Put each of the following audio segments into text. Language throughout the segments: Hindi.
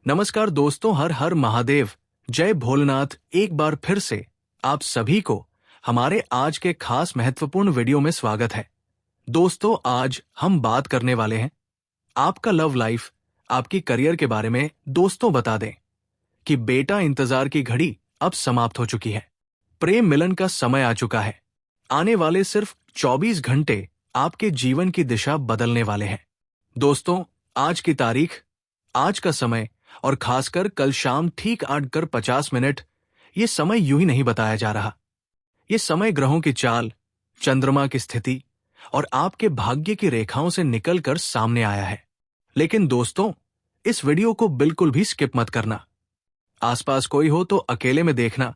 नमस्कार दोस्तों, हर हर महादेव, जय भोलेनाथ। एक बार फिर से आप सभी को हमारे आज के खास महत्वपूर्ण वीडियो में स्वागत है। दोस्तों, आज हम बात करने वाले हैं आपका लव लाइफ, आपकी करियर के बारे में। दोस्तों, बता दें कि बेटा इंतजार की घड़ी अब समाप्त हो चुकी है। प्रेम मिलन का समय आ चुका है। आने वाले सिर्फ 24 घंटे आपके जीवन की दिशा बदलने वाले हैं। दोस्तों, आज की तारीख, आज का समय और खासकर कल शाम ठीक 8:50, ये समय यूं ही नहीं बताया जा रहा। ये समय ग्रहों की चाल, चंद्रमा की स्थिति और आपके भाग्य की रेखाओं से निकलकर सामने आया है। लेकिन दोस्तों, इस वीडियो को बिल्कुल भी स्किप मत करना। आसपास कोई हो तो अकेले में देखना,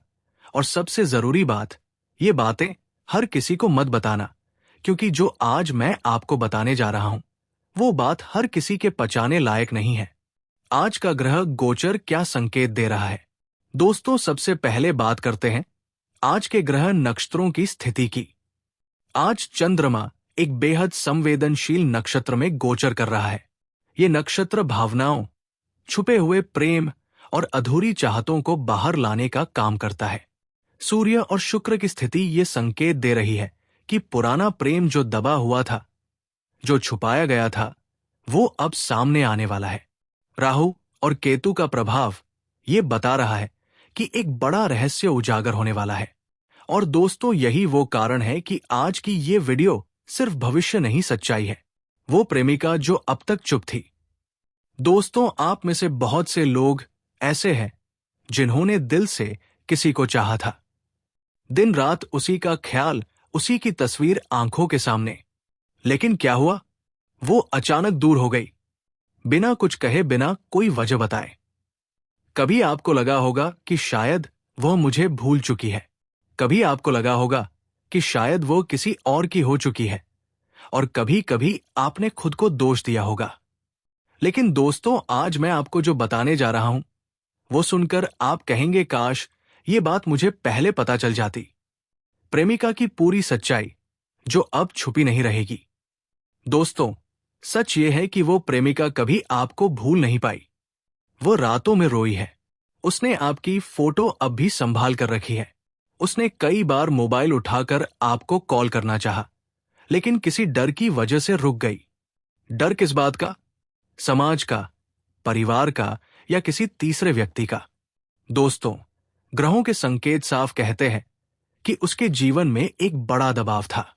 और सबसे जरूरी बात, ये बातें हर किसी को मत बताना, क्योंकि जो आज मैं आपको बताने जा रहा हूं वो बात हर किसी के पचाने लायक नहीं है। आज का ग्रह गोचर क्या संकेत दे रहा है? दोस्तों, सबसे पहले बात करते हैं आज के ग्रह नक्षत्रों की स्थिति की। आज चंद्रमा एक बेहद संवेदनशील नक्षत्र में गोचर कर रहा है। ये नक्षत्र भावनाओं, छुपे हुए प्रेम और अधूरी चाहतों को बाहर लाने का काम करता है। सूर्य और शुक्र की स्थिति ये संकेत दे रही है कि पुराना प्रेम जो दबा हुआ था, जो छुपाया गया था, वो अब सामने आने वाला है। राहु और केतु का प्रभाव ये बता रहा है कि एक बड़ा रहस्य उजागर होने वाला है। और दोस्तों, यही वो कारण है कि आज की ये वीडियो सिर्फ भविष्य नहीं, सच्चाई है। वो प्रेमिका जो अब तक चुप थी। दोस्तों, आप में से बहुत से लोग ऐसे हैं जिन्होंने दिल से किसी को चाहा था। दिन रात उसी का ख्याल, उसी की तस्वीर आंखों के सामने। लेकिन क्या हुआ? वो अचानक दूर हो गई, बिना कुछ कहे, बिना कोई वजह बताए। कभी आपको लगा होगा कि शायद वह मुझे भूल चुकी है। कभी आपको लगा होगा कि शायद वो किसी और की हो चुकी है। और कभी कभी आपने खुद को दोष दिया होगा। लेकिन दोस्तों, आज मैं आपको जो बताने जा रहा हूं वो सुनकर आप कहेंगे, काश ये बात मुझे पहले पता चल जाती। प्रेमिका की पूरी सच्चाई जो अब छुपी नहीं रहेगी। दोस्तों, सच ये है कि वो प्रेमिका कभी आपको भूल नहीं पाई। वो रातों में रोई है। उसने आपकी फोटो अब भी संभाल कर रखी है। उसने कई बार मोबाइल उठाकर आपको कॉल करना चाहा, लेकिन किसी डर की वजह से रुक गई। डर किस बात का? समाज का, परिवार का, या किसी तीसरे व्यक्ति का? दोस्तों, ग्रहों के संकेत साफ कहते हैं कि उसके जीवन में एक बड़ा दबाव था।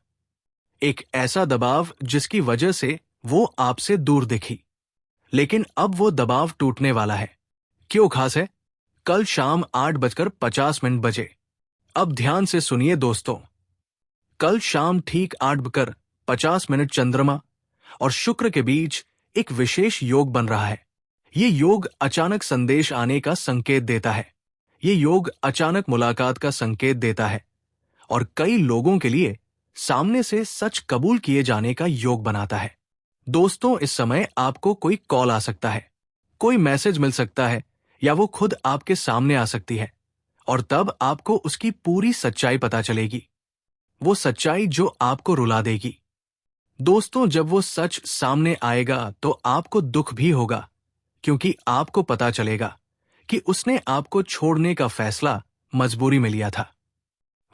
एक ऐसा दबाव जिसकी वजह से वो आपसे दूर दिखी। लेकिन अब वो दबाव टूटने वाला है। क्यों खास है? कल शाम 8:50 बजे। अब ध्यान से सुनिए दोस्तों। कल शाम ठीक 8:50 चंद्रमा और शुक्र के बीच एक विशेष योग बन रहा है। ये योग अचानक संदेश आने का संकेत देता है। ये योग अचानक मुलाकात का संकेत देता है और कई लोगों के लिए सामने से सच कबूल किए जाने का योग बनाता है। दोस्तों, इस समय आपको कोई कॉल आ सकता है, कोई मैसेज मिल सकता है, या वो खुद आपके सामने आ सकती है। और तब आपको उसकी पूरी सच्चाई पता चलेगी। वो सच्चाई जो आपको रुला देगी। दोस्तों, जब वो सच सामने आएगा तो आपको दुख भी होगा, क्योंकि आपको पता चलेगा कि उसने आपको छोड़ने का फैसला मजबूरी में लिया था।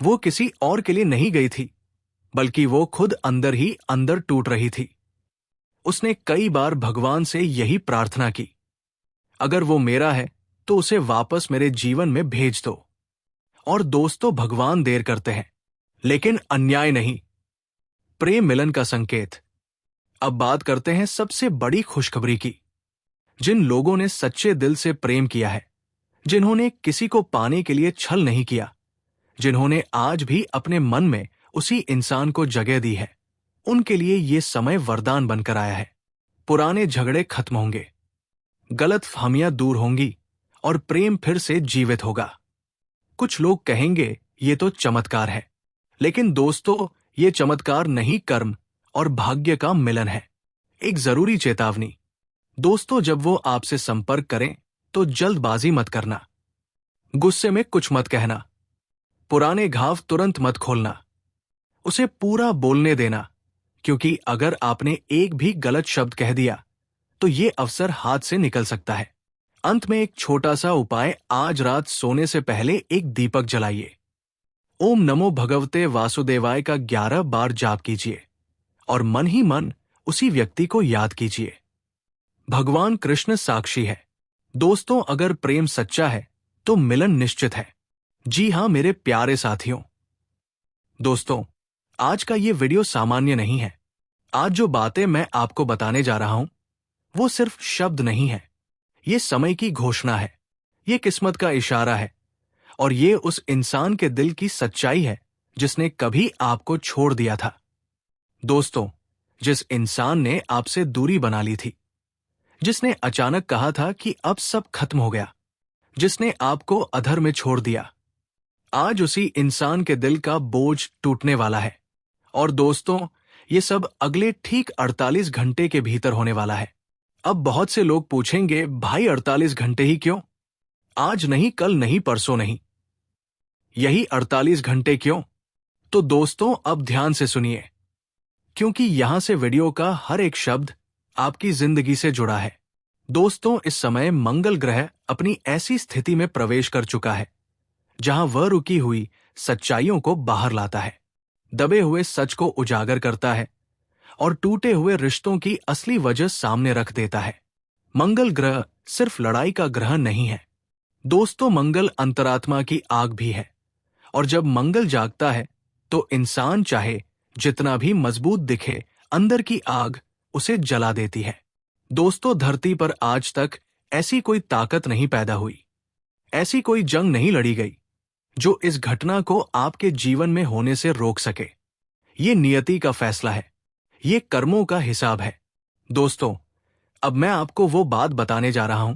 वो किसी और के लिए नहीं गई थी, बल्कि वो खुद अंदर ही अंदर टूट रही थी। उसने कई बार भगवान से यही प्रार्थना की, अगर वो मेरा है तो उसे वापस मेरे जीवन में भेज दो। और दोस्तों, भगवान देर करते हैं, लेकिन अन्याय नहीं। प्रेम मिलन का संकेत। अब बात करते हैं सबसे बड़ी खुशखबरी की। जिन लोगों ने सच्चे दिल से प्रेम किया है, जिन्होंने किसी को पाने के लिए छल नहीं किया, जिन्होंने आज भी अपने मन में उसी इंसान को जगह दी है, उनके लिए ये समय वरदान बनकर आया है। पुराने झगड़े खत्म होंगे, गलतफहमियां दूर होंगी और प्रेम फिर से जीवित होगा। कुछ लोग कहेंगे ये तो चमत्कार है, लेकिन दोस्तों, ये चमत्कार नहीं, कर्म और भाग्य का मिलन है। एक जरूरी चेतावनी। दोस्तों, जब वो आपसे संपर्क करें तो जल्दबाजी मत करना, गुस्से में कुछ मत कहना, पुराने घाव तुरंत मत खोलना। उसे पूरा बोलने देना, क्योंकि अगर आपने एक भी गलत शब्द कह दिया तो ये अवसर हाथ से निकल सकता है। अंत में एक छोटा सा उपाय, आज रात सोने से पहले एक दीपक जलाइए। ओम नमो भगवते वासुदेवाय का 11 बार जाप कीजिए और मन ही मन उसी व्यक्ति को याद कीजिए। भगवान कृष्ण साक्षी है। दोस्तों, अगर प्रेम सच्चा है तो मिलन निश्चित है। जी हां मेरे प्यारे साथियों। दोस्तों, आज का ये वीडियो सामान्य नहीं है। आज जो बातें मैं आपको बताने जा रहा हूं वो सिर्फ शब्द नहीं है। ये समय की घोषणा है, ये किस्मत का इशारा है और ये उस इंसान के दिल की सच्चाई है जिसने कभी आपको छोड़ दिया था। दोस्तों, जिस इंसान ने आपसे दूरी बना ली थी, जिसने अचानक कहा था कि अब सब खत्म हो गया, जिसने आपको अधर में छोड़ दिया, आज उसी इंसान के दिल का बोझ टूटने वाला है। और दोस्तों, ये सब अगले ठीक 48 घंटे के भीतर होने वाला है। अब बहुत से लोग पूछेंगे, भाई 48 घंटे ही क्यों? आज नहीं, कल नहीं, परसों नहीं, यही 48 घंटे क्यों? तो दोस्तों, अब ध्यान से सुनिए, क्योंकि यहां से वीडियो का हर एक शब्द आपकी जिंदगी से जुड़ा है। दोस्तों, इस समय मंगल ग्रह अपनी ऐसी स्थिति में प्रवेश कर चुका है जहां वह रुकी हुई सच्चाइयों को बाहर लाता है, दबे हुए सच को उजागर करता है और टूटे हुए रिश्तों की असली वजह सामने रख देता है। मंगल ग्रह सिर्फ लड़ाई का ग्रह नहीं है दोस्तों, मंगल अंतरात्मा की आग भी है। और जब मंगल जागता है तो इंसान चाहे जितना भी मजबूत दिखे, अंदर की आग उसे जला देती है। दोस्तों, धरती पर आज तक ऐसी कोई ताकत नहीं पैदा हुई, ऐसी कोई जंग नहीं लड़ी गई जो इस घटना को आपके जीवन में होने से रोक सके। ये नियति का फैसला है, ये कर्मों का हिसाब है। दोस्तों, अब मैं आपको वो बात बताने जा रहा हूं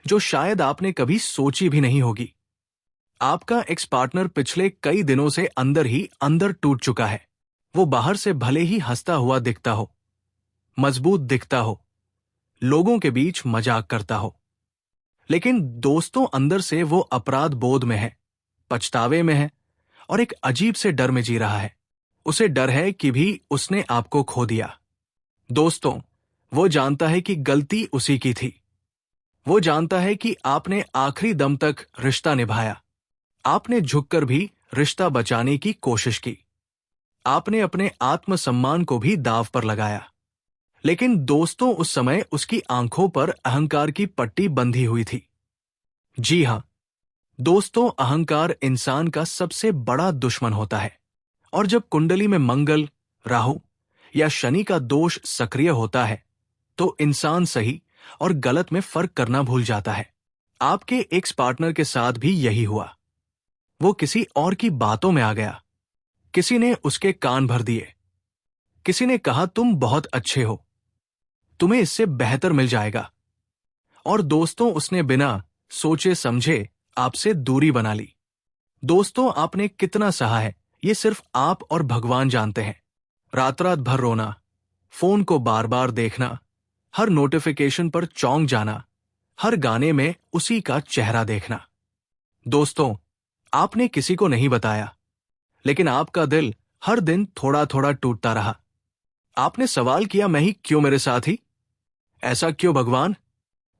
जो शायद आपने कभी सोची भी नहीं होगी। आपका एक्स पार्टनर पिछले कई दिनों से अंदर ही अंदर टूट चुका है। वो बाहर से भले ही हंसता हुआ दिखता हो, मजबूत दिखता हो, लोगों के बीच मजाक करता हो, लेकिन दोस्तों अंदर से वो अपराध बोध में है, पछतावे में है और एक अजीब से डर में जी रहा है। उसे डर है कि भी उसने आपको खो दिया। दोस्तों, वो जानता है कि गलती उसी की थी। वो जानता है कि आपने आखिरी दम तक रिश्ता निभाया, आपने झुककर भी रिश्ता बचाने की कोशिश की, आपने अपने आत्मसम्मान को भी दांव पर लगाया। लेकिन दोस्तों, उस समय उसकी आंखों पर अहंकार की पट्टी बंधी हुई थी। जी हां दोस्तों, अहंकार इंसान का सबसे बड़ा दुश्मन होता है और जब कुंडली में मंगल, राहु या शनि का दोष सक्रिय होता है तो इंसान सही और गलत में फर्क करना भूल जाता है। आपके एक्स पार्टनर के साथ भी यही हुआ। वो किसी और की बातों में आ गया, किसी ने उसके कान भर दिए, किसी ने कहा तुम बहुत अच्छे हो, तुम्हें इससे बेहतर मिल जाएगा, और दोस्तों उसने बिना सोचे समझे आपसे दूरी बना ली। दोस्तों, आपने कितना सहा है ये सिर्फ आप और भगवान जानते हैं। रात रात भर रोना, फोन को बार बार देखना, हर नोटिफिकेशन पर चौंक जाना, हर गाने में उसी का चेहरा देखना। दोस्तों, आपने किसी को नहीं बताया, लेकिन आपका दिल हर दिन थोड़ा थोड़ा टूटता रहा। आपने सवाल किया, मैं ही क्यों, मेरे साथ ही ऐसा क्यों भगवान,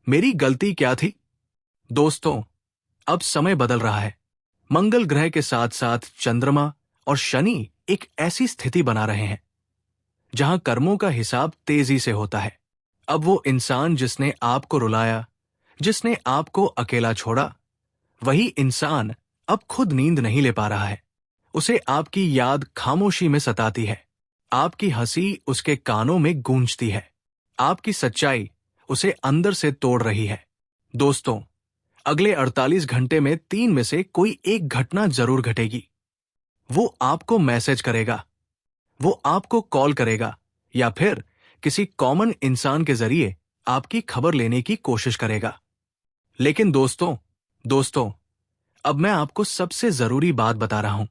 मेरी गलती क्या थी? दोस्तों, अब समय बदल रहा है। मंगल ग्रह के साथ साथ चंद्रमा और शनि एक ऐसी स्थिति बना रहे हैं जहां कर्मों का हिसाब तेजी से होता है। अब वो इंसान जिसने आपको रुलाया, जिसने आपको अकेला छोड़ा, वही इंसान अब खुद नींद नहीं ले पा रहा है। उसे आपकी याद खामोशी में सताती है, आपकी हंसी उसके कानों में गूंजती है, आपकी सच्चाई उसे अंदर से तोड़ रही है। दोस्तों, अगले 48 घंटे में 3 में से कोई एक घटना जरूर घटेगी। वो आपको मैसेज करेगा, वो आपको कॉल करेगा या फिर किसी कॉमन इंसान के जरिए आपकी खबर लेने की कोशिश करेगा। लेकिन दोस्तों, अब मैं आपको सबसे जरूरी बात बता रहा हूं।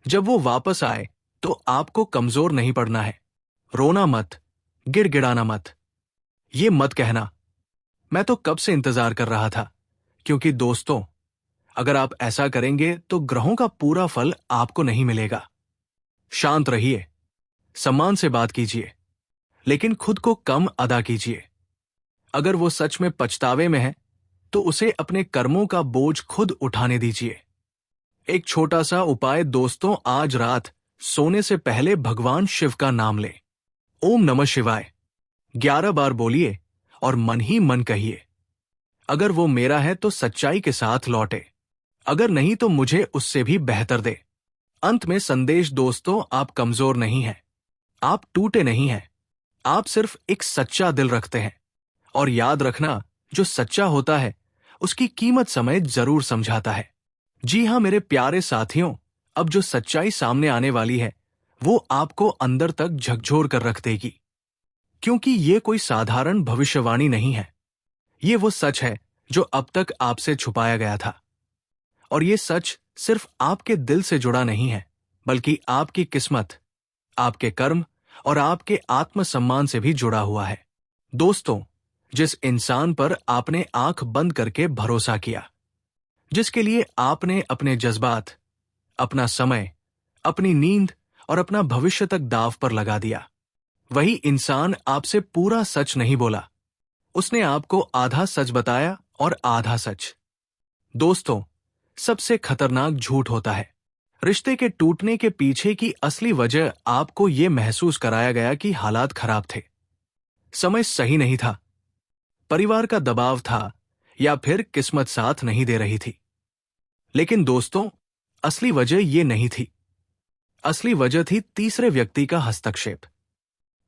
जब वो वापस आए तो आपको कमजोर नहीं पड़ना है। रोना मत, गिड़गिड़ाना मत, ये मत कहना मैं तो कब से इंतजार कर रहा था, क्योंकि दोस्तों, अगर आप ऐसा करेंगे तो ग्रहों का पूरा फल आपको नहीं मिलेगा। शांत रहिए, सम्मान से बात कीजिए, लेकिन खुद को कम अदा कीजिए। अगर वो सच में पछतावे में है तो उसे अपने कर्मों का बोझ खुद उठाने दीजिए। एक छोटा सा उपाय दोस्तों, आज रात सोने से पहले भगवान शिव का नाम लें। ओम नमः शिवाय 11 बार बोलिए और मन ही मन कहिए। अगर वो मेरा है तो सच्चाई के साथ लौटे, अगर नहीं तो मुझे उससे भी बेहतर दे। अंत में संदेश दोस्तों, आप कमजोर नहीं हैं, आप टूटे नहीं हैं, आप सिर्फ एक सच्चा दिल रखते हैं। और याद रखना, जो सच्चा होता है उसकी कीमत समय जरूर समझाता है। जी हाँ मेरे प्यारे साथियों, अब जो सच्चाई सामने आने वाली है वो आपको अंदर तक झकझोर कर रख देगी, क्योंकि ये कोई साधारण भविष्यवाणी नहीं है। ये वो सच है जो अब तक आपसे छुपाया गया था। और ये सच सिर्फ आपके दिल से जुड़ा नहीं है, बल्कि आपकी किस्मत, आपके कर्म और आपके आत्मसम्मान से भी जुड़ा हुआ है। दोस्तों, जिस इंसान पर आपने आंख बंद करके भरोसा किया, जिसके लिए आपने अपने जज्बात, अपना समय, अपनी नींद और अपना भविष्य तक दांव पर लगा दिया, वही इंसान आपसे पूरा सच नहीं बोला। उसने आपको आधा सच बताया और आधा सच। दोस्तों, सबसे खतरनाक झूठ होता है रिश्ते के टूटने के पीछे की असली वजह आपको यह महसूस कराया गया कि हालात खराब थे, समय सही नहीं था, परिवार का दबाव था, या फिर किस्मत साथ नहीं दे रही थी। लेकिन दोस्तों, असली वजह यह नहीं थी। असली वजह थी तीसरे व्यक्ति का हस्तक्षेप।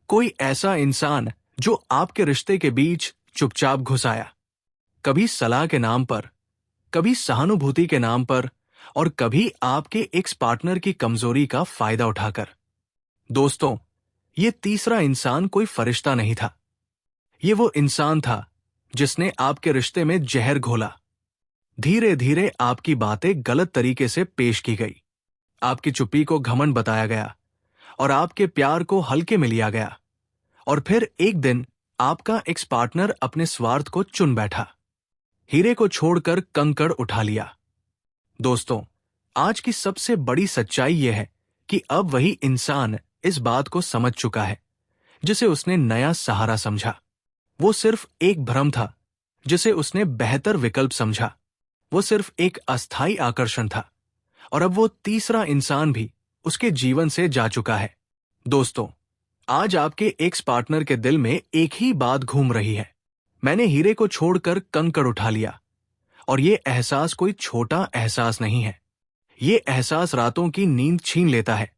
कोई ऐसा इंसान जो आपके रिश्ते के बीच चुपचाप घुस आया, कभी सलाह के नाम पर, कभी सहानुभूति के नाम पर, और कभी आपके एक्स पार्टनर की कमजोरी का फायदा उठाकर। दोस्तों, ये तीसरा इंसान कोई फरिश्ता नहीं था। ये वो इंसान था जिसने आपके रिश्ते में जहर घोला। धीरे धीरे आपकी बातें गलत तरीके से पेश की गई, आपकी चुप्पी को घमंड बताया गया और आपके प्यार को हल्के में लिया गया। और फिर एक दिन आपका एक्स पार्टनर अपने स्वार्थ को चुन बैठा, हीरे को छोड़कर कंकड़ उठा लिया। दोस्तों, आज की सबसे बड़ी सच्चाई यह है कि अब वही इंसान इस बात को समझ चुका है जिसे उसने नया सहारा समझा। वो सिर्फ एक भ्रम था जिसे उसने बेहतर विकल्प समझा। वो सिर्फ एक अस्थायी आकर्षण था, और अब वो तीसरा इंसान भी उसके जीवन से जा चुका है। दोस्तों, आज आपके एक्स पार्टनर के दिल में एक ही बात घूम रही है, मैंने हीरे को छोड़कर कंकड़ उठा लिया। और ये एहसास कोई छोटा एहसास नहीं है। ये एहसास रातों की नींद छीन लेता है।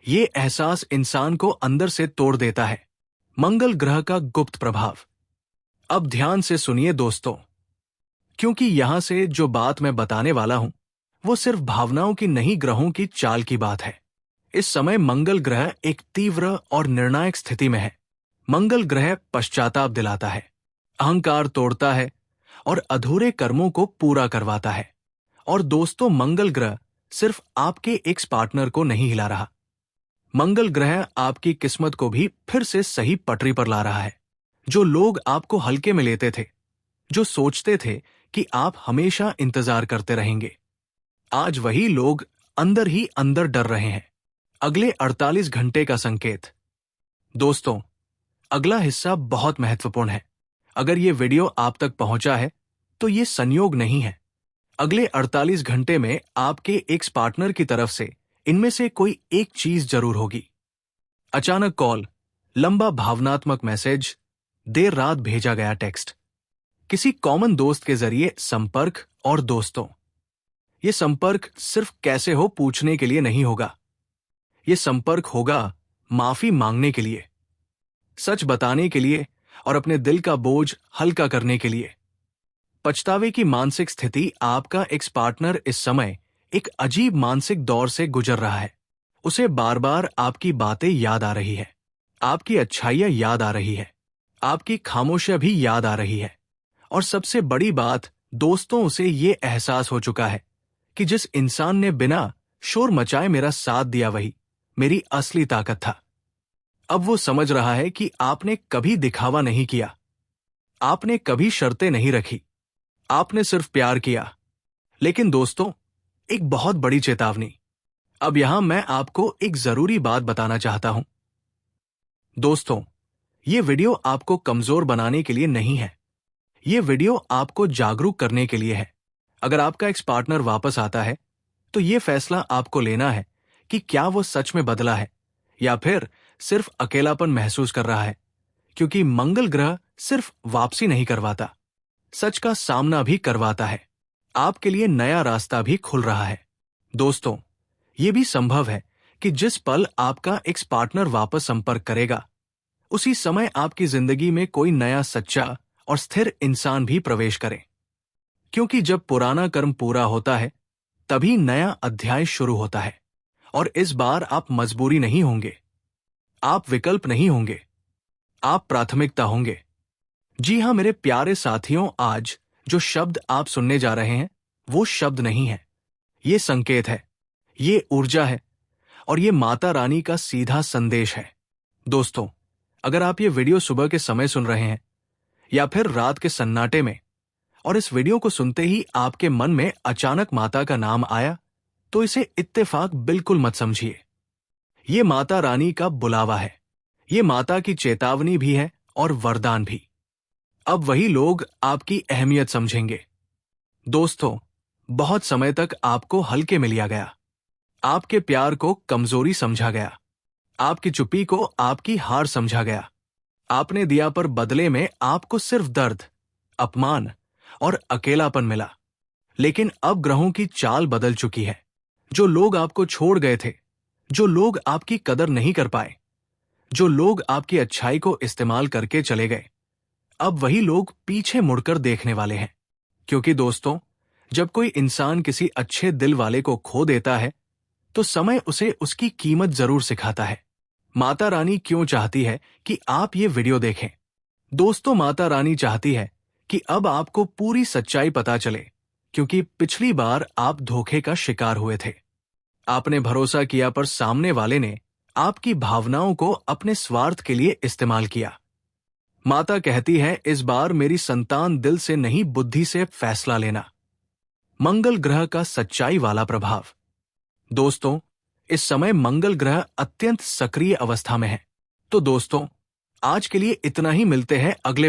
ये एहसास इंसान को अंदर से तोड़ देता है। मंगल ग्रह का गुप्त प्रभाव। अब ध्यान से सुनिए दोस्तों, क्योंकि यहां से जो बात मैं बताने वाला हूं वो सिर्फ भावनाओं की नहीं, ग्रहों की चाल की बात है। इस समय मंगल ग्रह एक तीव्र और निर्णायक स्थिति में है। मंगल ग्रह पश्चाताप दिलाता है, अहंकार तोड़ता है और अधूरे कर्मों को पूरा करवाता है। और दोस्तों, मंगल ग्रह सिर्फ आपके एक्स पार्टनर को नहीं हिला रहा, मंगल ग्रह आपकी किस्मत को भी फिर से सही पटरी पर ला रहा है। जो लोग आपको हल्के में लेते थे, जो सोचते थे कि आप हमेशा इंतजार करते रहेंगे, आज वही लोग अंदर ही अंदर डर रहे हैं। अगले 48 घंटे का संकेत। दोस्तों, अगला हिस्सा बहुत महत्वपूर्ण है। अगर ये वीडियो आप तक पहुंचा है तो ये संयोग नहीं है। अगले 48 घंटे में आपके एक्स पार्टनर की तरफ से इनमें से कोई एक चीज जरूर होगी। अचानक कॉल, लंबा भावनात्मक मैसेज, देर रात भेजा गया टेक्स्ट, किसी कॉमन दोस्त के जरिए संपर्क। और दोस्तों, ये संपर्क सिर्फ कैसे हो पूछने के लिए नहीं होगा। ये संपर्क होगा माफी मांगने के लिए, सच बताने के लिए और अपने दिल का बोझ हल्का करने के लिए। पछतावे की मानसिक स्थिति। आपका एक्स पार्टनर इस समय एक अजीब मानसिक दौर से गुजर रहा है। उसे बार बार आपकी बातें याद आ रही है, आपकी अच्छाइयां याद आ रही है, आपकी खामोशियां भी याद आ रही है। और सबसे बड़ी बात दोस्तों, उसे ये एहसास हो चुका है कि जिस इंसान ने बिना शोर मचाए मेरा साथ दिया वही मेरी असली ताकत था। अब वो समझ रहा है कि आपने कभी दिखावा नहीं किया, आपने कभी शर्तें नहीं रखी, आपने सिर्फ प्यार किया। लेकिन दोस्तों, एक बहुत बड़ी चेतावनी। अब यहां मैं आपको एक जरूरी बात बताना चाहता हूं। दोस्तों, ये वीडियो आपको कमजोर बनाने के लिए नहीं है, ये वीडियो आपको जागरूक करने के लिए है। अगर आपका एक्स पार्टनर वापस आता है तो ये फैसला आपको लेना है कि क्या वो सच में बदला है या फिर सिर्फ अकेलापन महसूस कर रहा है, क्योंकि मंगल ग्रह सिर्फ वापसी नहीं करवाता, सच का सामना भी करवाता है। आपके लिए नया रास्ता भी खुल रहा है। दोस्तों, ये भी संभव है कि जिस पल आपका एक्स पार्टनर वापस संपर्क करेगा, उसी समय आपकी जिंदगी में कोई नया सच्चा और स्थिर इंसान भी प्रवेश करे, क्योंकि जब पुराना कर्म पूरा होता है तभी नया अध्याय शुरू होता है। और इस बार आप मजबूरी नहीं होंगे, आप विकल्प नहीं होंगे, आप प्राथमिकता होंगे। जी हां मेरे प्यारे साथियों, आज जो शब्द आप सुनने जा रहे हैं वो शब्द नहीं है, ये संकेत है, ये ऊर्जा है और ये माता रानी का सीधा संदेश है। दोस्तों, अगर आप ये वीडियो सुबह के समय सुन रहे हैं या फिर रात के सन्नाटे में, और इस वीडियो को सुनते ही आपके मन में अचानक माता का नाम आया, तो इसे इत्तेफाक बिल्कुल मत समझिए। ये माता रानी का बुलावा है, ये माता की चेतावनी भी है और वरदान भी। अब वही लोग आपकी अहमियत समझेंगे। दोस्तों, बहुत समय तक आपको हल्के में लिया गया, आपके प्यार को कमजोरी समझा गया, आपकी चुप्पी को आपकी हार समझा गया। आपने दिया पर बदले में आपको सिर्फ दर्द, अपमान और अकेलापन मिला। लेकिन अब ग्रहों की चाल बदल चुकी है। जो लोग आपको छोड़ गए थे, जो लोग आपकी कदर नहीं कर पाए, जो लोग आपकी अच्छाई को इस्तेमाल करके चले गए, अब वही लोग पीछे मुड़कर देखने वाले हैं। क्योंकि दोस्तों, जब कोई इंसान किसी अच्छे दिल वाले को खो देता है तो समय उसे उसकी कीमत जरूर सिखाता है। माता रानी क्यों चाहती है कि आप ये वीडियो देखें? दोस्तों, माता रानी चाहती है कि अब आपको पूरी सच्चाई पता चले, क्योंकि पिछली बार आप धोखे का शिकार हुए थे। आपने भरोसा किया पर सामने वाले ने आपकी भावनाओं को अपने स्वार्थ के लिए इस्तेमाल किया। माता कहती है, इस बार मेरी संतान दिल से नहीं बुद्धि से फैसला लेना। मंगल ग्रह का सच्चाई वाला प्रभाव। दोस्तों, इस समय मंगल ग्रह अत्यंत सक्रिय अवस्था में है। तो दोस्तों, आज के लिए इतना ही। मिलते हैं अगले